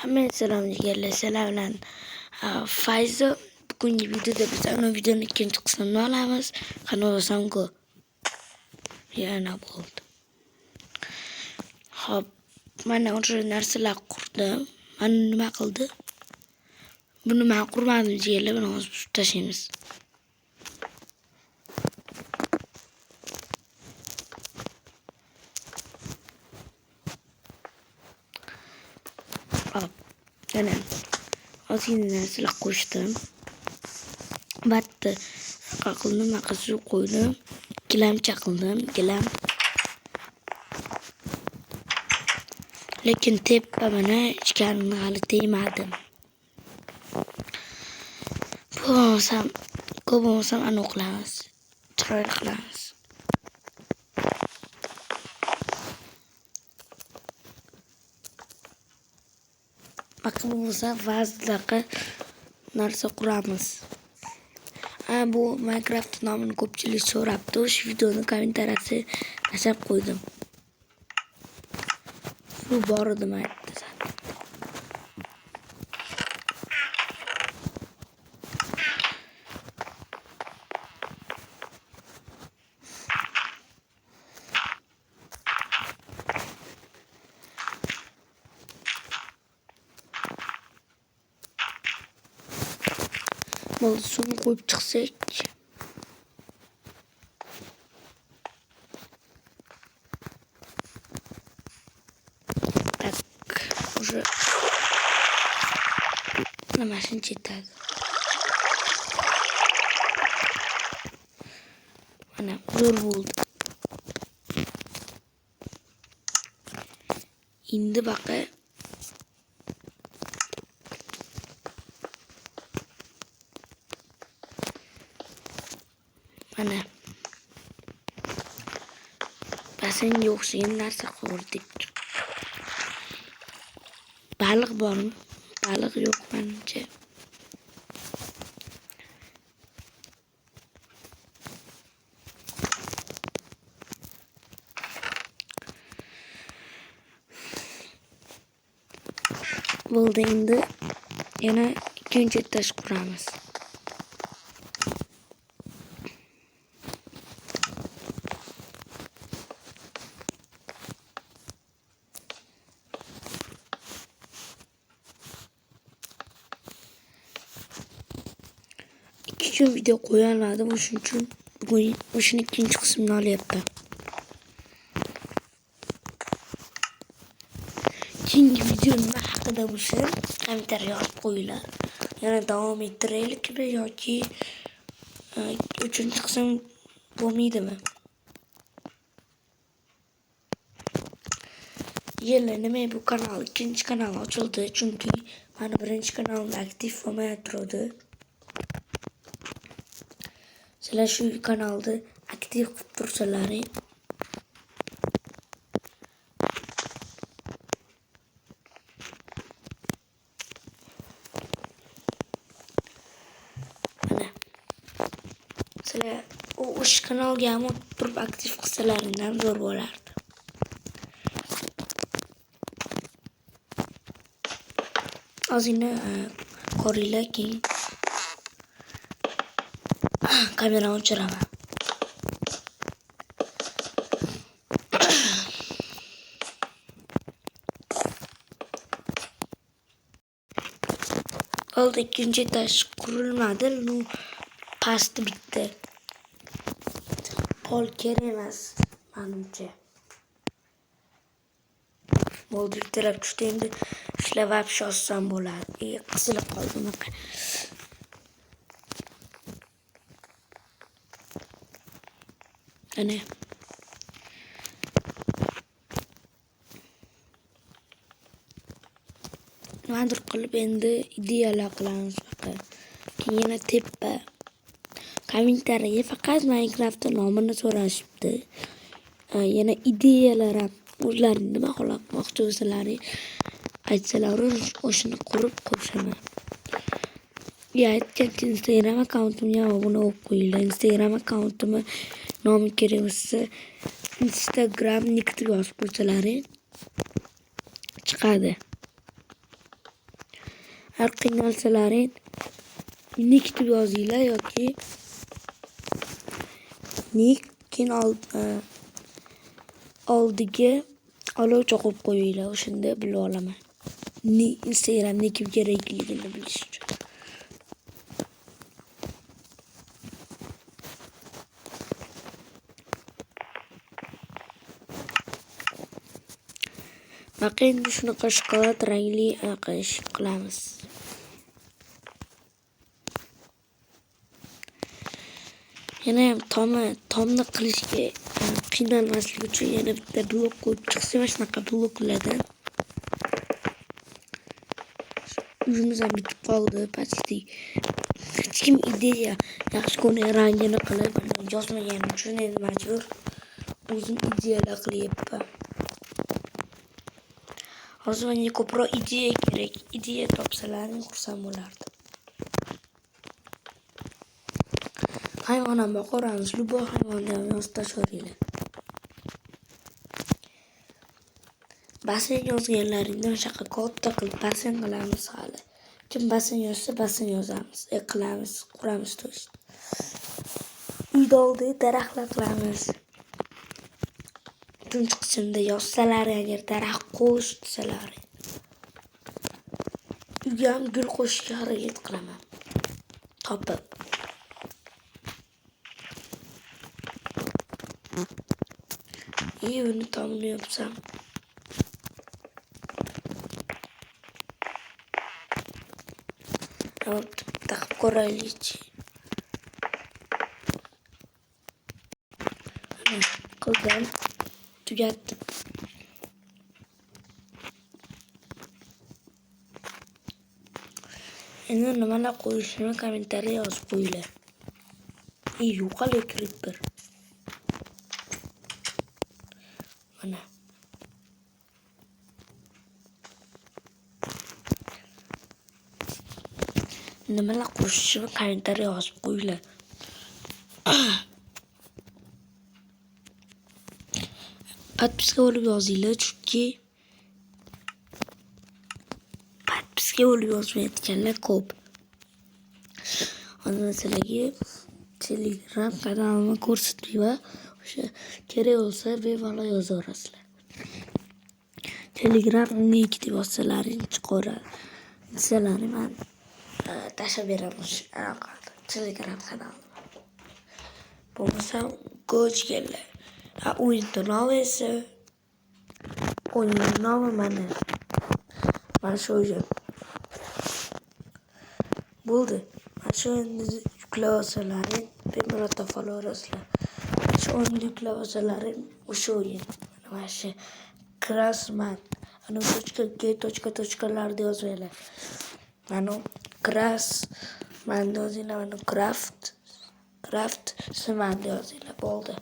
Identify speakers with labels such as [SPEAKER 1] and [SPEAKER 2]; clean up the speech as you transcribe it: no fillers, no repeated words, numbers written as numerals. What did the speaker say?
[SPEAKER 1] Hammaga salom jigarlar, sizlar bilan Fayzo. Bugungi videoda biz ana videoning ikkinchi qismini olamiz. Qani bo'lsam go. Yana bo'ldi. Hop, mana o'sha narsalar qurdim. Mana nima qildi? Buni men qurmadim jigarlar, buni hozir buzib tashlaymiz. Hop, yana ozgina narsalar qo'shdim. Batta qildim, suv qo'ydim. Gilam chaqildim, gilam. Lekin tepa mana ichkarini hali tegmadim. Ko'p bo'lmasam ana qilamiz. Chiroyli qilamiz. Bakın bo'lsa vazdaqa narsa quramiz. Bu Minecraft nomini ko'pchilik so'rabdi. O'sha videoni kommentariyasiga tashlab qo'ydim. Bu bor edi mayda. Bo'ldi, suvni qo'yib chiqsak. Уже на машине читать. Ana zo'r bo'ldi. Endi baqa mana basanga o'xshagan narsa qurdik. Baliq bormi? Baliq yo'q menimcha. Bo'ldi, endi yana ikkinchi etaj quramiz. İki video qo'yolmadim, o'shuning uchun bugun o'shining ikkinchi qismini olyapman. Keyingi video nima haqida bo'lsa, kommentariy yozib qo'yinglar. Yana davom ettiraylikmi yoki uchinchi qism bo'lmaydimi? Yella nima bu kanal ikkinchi kanal ochildi, chunki meni birinchi kanalimda aktiv bo'lmay turadi. Sizlar shu kanalda aktiv qilib tursalaring. Mana sizlar o'sha kanalga ham turib aktiv qilsalaringdan zo'r bo'lardi. Ozgina ko'ringlar, keyin kamerani o'chiraman. Oldi ikkinchi etaj qurilmadi, pasti bitti. Pol kerak emas menimcha. Bo'ldi, bittalab tushdi, endi ishlab olsam bo'ladi. Qisilib qoldi bunaqa. Ana nimadir qilib endi ideyalar qilamiz faqat. Keyin yana tepa kommentariga faqat Minecraft nomini so'rashibdi. Yana ideyalar ham o'zlaring nima qilmoqchi bo'lsalaring aytsalar, o'shani qurib qo'shaman. Aytgancha Instagram akkauntimga obuna bo'lib qo'yinglar. Instagram akkauntimni nomi kerak bo'lsa Instagram nikni yozib qo'ysalaring chiqadi. Har qiynalsalaring nik deb yozinglar yoki nik keyin oldiga olovcha qo'yib qo'yinglar. O'shanda bilib olaman. Instagramda kim kerakligini bilish uchun. Baqa endi shunaqa shokolad rangli ish qilamiz. Yana ham tomni qilishga qiynalmaslik uchun yana bitta blok qo'yib chiqsa, mana shunaqa bloklardan uyimiz ham bitib qoldi. Почти hech kim ideya yaxshi ko'rgan rangini qilib yozmagan uchun endi majbur o'zim ideyalar qilyapman. Hozir menga ko'proq ideya kerak. Ideya topsalaring xursand bo'lardim. Hayvon ham boqamiz. Любой hayvonni ham yozib tashlayveringlar. Basen yozganlaringdan shaqqa katta qilib basen qilamiz hali. Kim basen yozsa basen yozamiz. Qilamiz, quramiz to'g'ri. Uyda oldiga daraxtlar qilamiz. Tunchi qismda yozsalar, agar daraxt qo'shsalar. Uyga ham gul qo'shishga harakat qilaman. Topib. Buni tomni yopsam. Taqib ko'raylikchi. Qildim. Tugatdim. Endi nimalar qo'yishini kommentariy yozib qo'yinglar. Yo'qolay creeper. Mana. Nimalar qo'shishini kommentariy yozib qo'yinglar. Подписка bo'lib yozinglar, chunki podpiska bo'lib yozmayotganlar ko'p. Hozir sizlarga Telegram kanalimni ko'rsatmayman. O'sha kerak bo'lsa bemalol yozaverasizlar. Telegram nik deb yozsalaring chiqaveradi. Sizlarni men tashlab beraman Telegram kanalimni. Bo'lmasa ko'chganlar. O'yin nomi esa o'yin nomi mana shu o'yin. Bo'ldi. Mana shu endi yuklab olsalaring bemalol topa olasizlar. Shu o'yinni yuklab olsalaring o'sha o'yin. Mana shu Krasman. Ana .g.larda yozinglar. Mana Krasman yozinglar, mana Craft Sman yozinglar. Bo'ldi.